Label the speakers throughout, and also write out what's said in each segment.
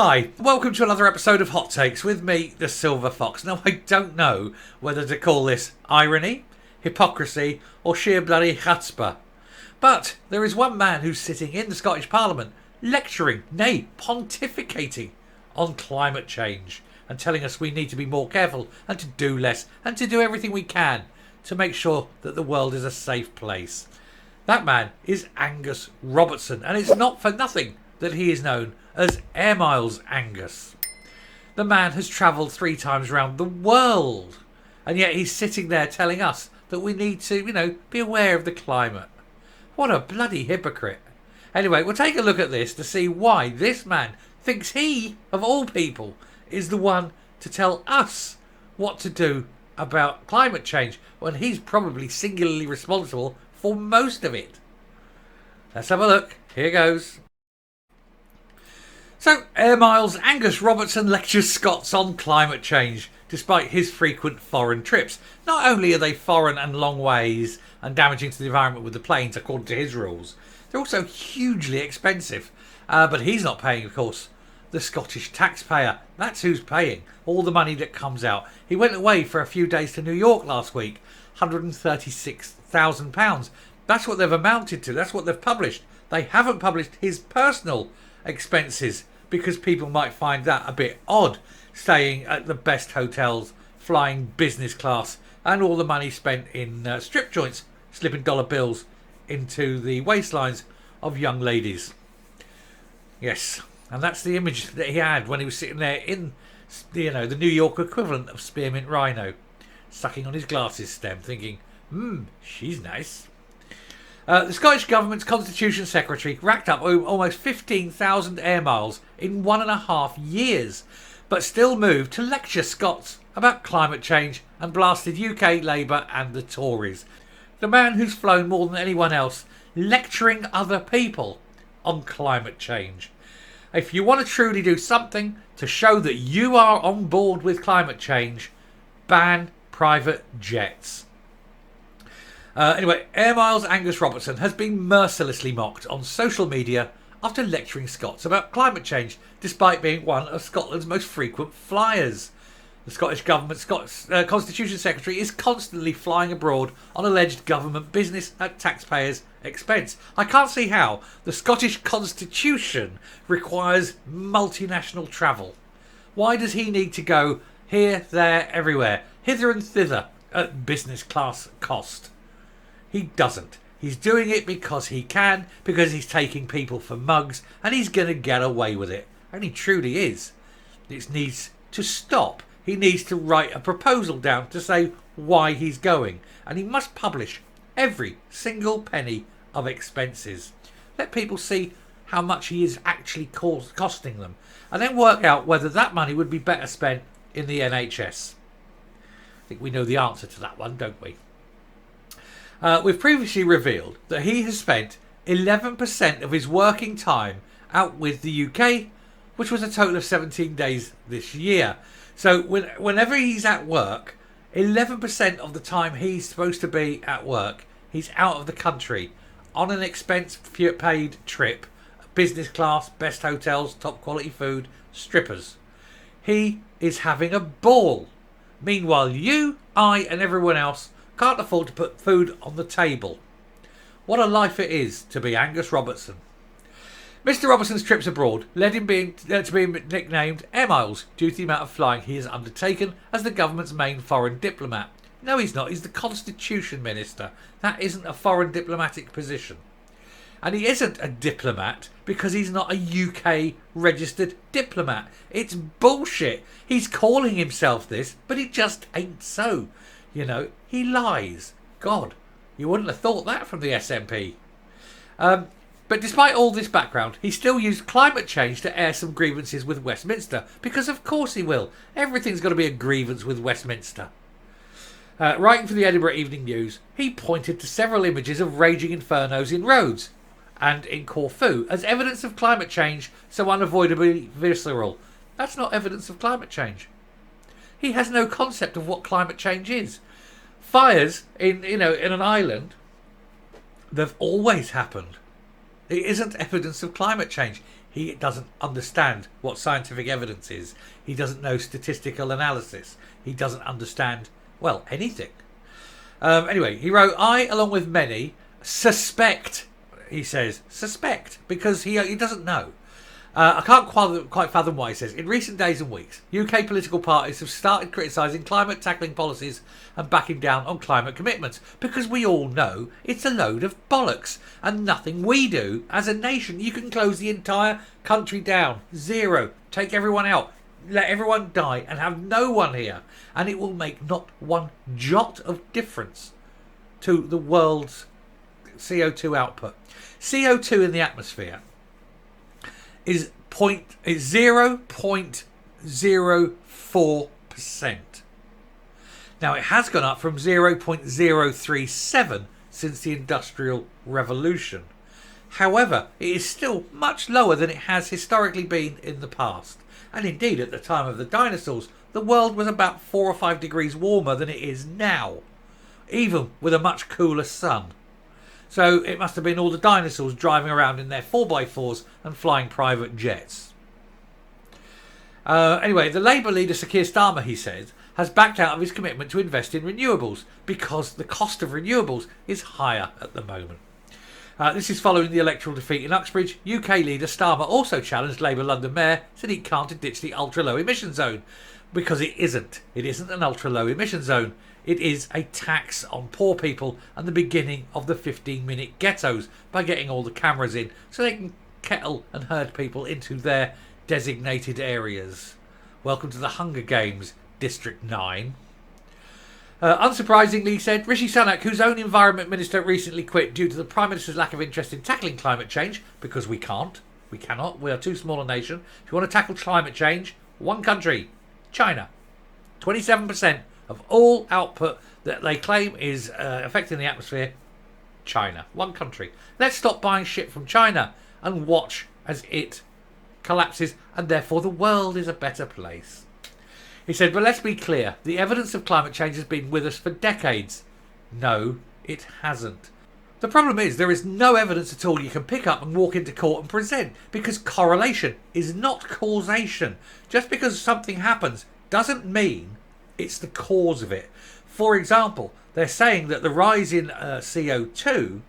Speaker 1: Hi, welcome to another episode of Hot Takes with me, the Silver Fox. Now, I don't know whether to call this irony, hypocrisy, or sheer bloody chutzpah. But there is one man who's sitting in the Scottish Parliament lecturing, nay, pontificating on climate change and telling us we need to be more careful and to do less and to do everything we can to make sure that the world is a safe place. That man is Angus Robertson, and it's not for nothing that he is known as Airmiles Angus. The man has travelled 3 times around the world, and yet he's sitting there telling us that we need to, be aware of the climate. What a bloody hypocrite. Anyway, we'll take a look at this to see why this man thinks he, of all people, is the one to tell us what to do about climate change when he's probably singularly responsible for most of it. Let's have a look. Here goes. So, Airmiles Angus Robertson lectures Scots on climate change, despite his frequent foreign trips. Not only are they foreign and long ways and damaging to the environment with the planes, according to his rules, they're also hugely expensive. But he's not paying, of course. The Scottish taxpayer. That's who's paying all the money that comes out. He went away for a few days to New York last week. £136,000. That's what they've amounted to. That's what they've published. They haven't published his personal expenses because people might find that a bit odd, staying at the best hotels, flying business class, and all the money spent in strip joints, slipping dollar bills into the waistlines of young ladies. Yes, and that's the image that he had when he was sitting there in the New York equivalent of Spearmint Rhino, sucking on his glasses stem, thinking, she's nice. The Scottish Government's Constitution Secretary racked up almost 15,000 air miles in 1.5 years, but still moved to lecture Scots about climate change and blasted UK Labour and the Tories. The man who's flown more than anyone else lecturing other people on climate change. If you want to truly do something to show that you are on board with climate change, ban private jets. Anyway, Airmiles Angus Robertson has been mercilessly mocked on social media after lecturing Scots about climate change, despite being one of Scotland's most frequent flyers. The Scottish Government's Constitution Secretary is constantly flying abroad on alleged government business at taxpayers' expense. I can't see how the Scottish Constitution requires multinational travel. Why does he need to go here, there, everywhere, hither and thither at business class cost? He doesn't. He's doing it because he can, because he's taking people for mugs, and he's going to get away with it. And he truly is. This needs to stop. He needs to write a proposal down to say why he's going. And he must publish every single penny of expenses. Let people see how much he is actually costing them. And then work out whether that money would be better spent in the NHS. I think we know the answer to that one, don't we? We've previously revealed that he has spent 11% of his working time out with the UK, which was a total of 17 days this year. So whenever he's at work, 11% of the time he's supposed to be at work, he's out of the country on an expense-paid trip, business class, best hotels, top quality food, strippers. He is having a ball. Meanwhile, you, I and everyone else can't afford to put food on the table. What a life it is to be Angus Robertson. Mr. Robertson's trips abroad led him to be nicknamed Airmiles due to the amount of flying he has undertaken as the government's main foreign diplomat. No, he's not. He's the Constitution Minister. That isn't a foreign diplomatic position. And he isn't a diplomat because he's not a UK registered diplomat. It's bullshit. He's calling himself this, but it just ain't so. He lies. God, you wouldn't have thought that from the SNP. But despite all this background, he still used climate change to air some grievances with Westminster, because of course he will. Everything's got to be a grievance with Westminster. Writing for the Edinburgh Evening News, he pointed to several images of raging infernos in Rhodes and in Corfu as evidence of climate change so unavoidably visceral. That's not evidence of climate change. He has no concept of what climate change is. Fires in an island, they've always happened. It isn't evidence of climate change. He doesn't understand what scientific evidence is. He doesn't know statistical analysis. He doesn't understand, well, anything. Anyway, he wrote, I, along with many, suspect, he says, suspect, because he doesn't know. I can't quite fathom why, he says. In recent days and weeks, UK political parties have started criticising climate tackling policies and backing down on climate commitments because we all know it's a load of bollocks and nothing we do as a nation. You can close the entire country down. Zero. Take everyone out. Let everyone die and have no one here. And it will make not one jot of difference to the world's CO2 output. CO2 in the atmosphere is 0.04%. Now it has gone up from 0.037 since the Industrial Revolution. However, it is still much lower than it has historically been in the past. And indeed, at the time of the dinosaurs, the world was about 4 or 5 degrees warmer than it is now, even with a much cooler sun. So it must have been all the dinosaurs driving around in their 4x4s and flying private jets. Anyway, the Labour leader Sir Keir Starmer, he says, has backed out of his commitment to invest in renewables because the cost of renewables is higher at the moment. This is following the electoral defeat in Uxbridge. UK leader Starmer also challenged Labour London Mayor, said he can't ditch the ultra-low emission zone because it isn't. It isn't an ultra-low emission zone. It is a tax on poor people and the beginning of the 15-minute ghettos by getting all the cameras in so they can kettle and herd people into their designated areas. Welcome to the Hunger Games, District 9. Unsurprisingly, he said, Rishi Sunak, whose own environment minister recently quit due to the Prime Minister's lack of interest in tackling climate change, because we cannot, we are too small a nation. If you want to tackle climate change, one country, China. 27% of all output that they claim is affecting the atmosphere, China. One country. Let's stop buying shit from China and watch as it collapses, and therefore the world is a better place. He said, but let's be clear, the evidence of climate change has been with us for decades. No, it hasn't. The problem is there is no evidence at all you can pick up and walk into court and present, because correlation is not causation. Just because something happens doesn't mean it's the cause of it. For example, they're saying that the rise in CO2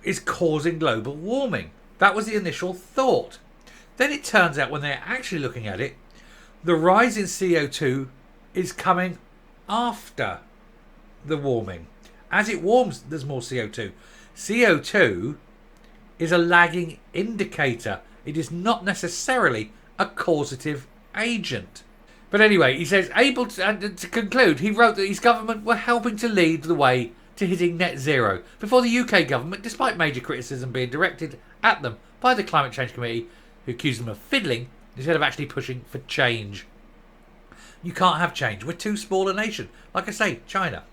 Speaker 1: is causing global warming. That was the initial thought. Then it turns out when they're actually looking at it, the rise in CO2 is coming after the warming. As it warms, there's more CO2. CO2 is a lagging indicator. It is not necessarily a causative agent. But anyway, he says, able to conclude, he wrote that his government were helping to lead the way to hitting net zero before the UK government, despite major criticism being directed at them by the Climate Change Committee, who accused them of fiddling instead of actually pushing for change. You can't have change. We're too small a nation. Like I say, China.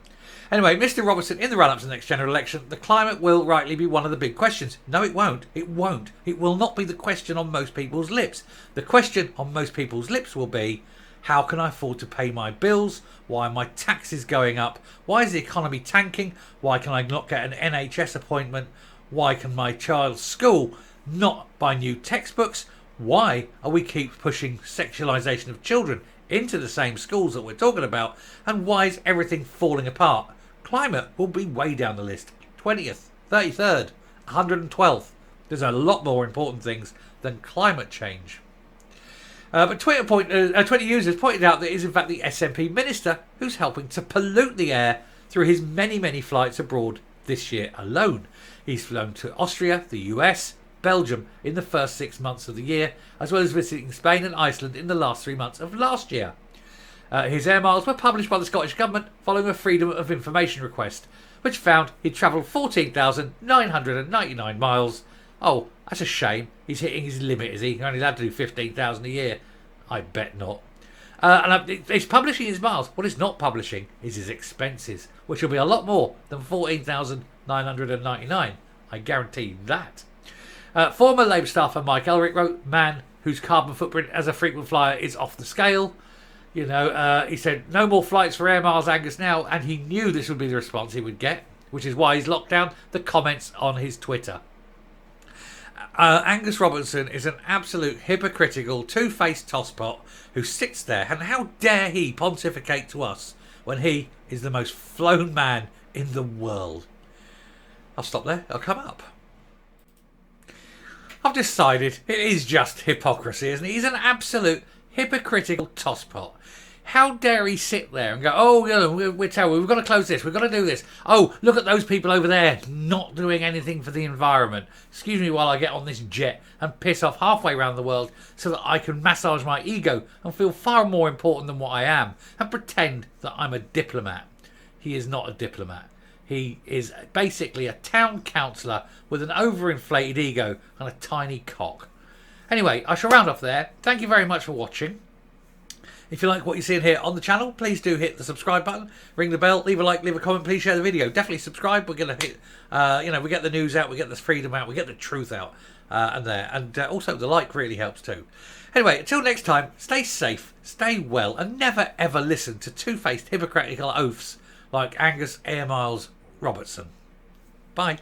Speaker 1: Anyway, Mr. Robertson, in the run-up to the next general election, the climate will rightly be one of the big questions. No, it won't. It won't. It will not be the question on most people's lips. The question on most people's lips will be, how can I afford to pay my bills? Why are my taxes going up? Why is the economy tanking? Why can I not get an NHS appointment? Why can my child's school not buy new textbooks? Why are we keep pushing sexualisation of children into the same schools that we're talking about? And why is everything falling apart? Climate will be way down the list. 20th, 33rd, 112th. There's a lot more important things than climate change. But Twitter users pointed out that it is in fact the SNP minister who's helping to pollute the air through his many, many flights abroad this year alone. He's flown to Austria, the US, Belgium in the first 6 months of the year, as well as visiting Spain and Iceland in the last 3 months of last year. His air miles were published by the Scottish Government following a Freedom of Information request, which found he'd travelled 14,999 miles. Oh, that's a shame. He's hitting his limit, is he? He's only allowed to do 15,000 a year. I bet not. And it's publishing his miles. What it's not publishing is his expenses, which will be a lot more than 14,999. I guarantee you that. Former Labour staffer Mike Elric wrote, man whose carbon footprint as a frequent flyer is off the scale. You know, he said, no more flights for Airmiles Angus now, and he knew this would be the response he would get, which is why he's locked down the comments on his Twitter. Angus Robertson is an absolute hypocritical, two-faced tosspot who sits there, and how dare he pontificate to us when he is the most flown man in the world. I'll stop there. I'll come up. I've decided it is just hypocrisy, isn't it? He's an absolute hypocritical tosspot. How dare he sit there and go, oh, you know, we've got to close this, we've got to do this. Oh, look at those people over there not doing anything for the environment. Excuse me while I get on this jet and piss off halfway around the world so that I can massage my ego and feel far more important than what I am and pretend that I'm a diplomat. He is not a diplomat. He is basically a town councillor with an overinflated ego and a tiny cock. Anyway, I shall round off there. Thank you very much for watching. If you like what you're seeing here on the channel, please do hit the subscribe button, ring the bell, leave a like, leave a comment, please share the video. Definitely subscribe. We're going to hit, we get the news out, we get the freedom out, we get the truth out, and also the like really helps too. Anyway, until next time, stay safe, stay well, and never ever listen to two-faced hypocritical oafs like Angus Airmiles Robertson. Bye.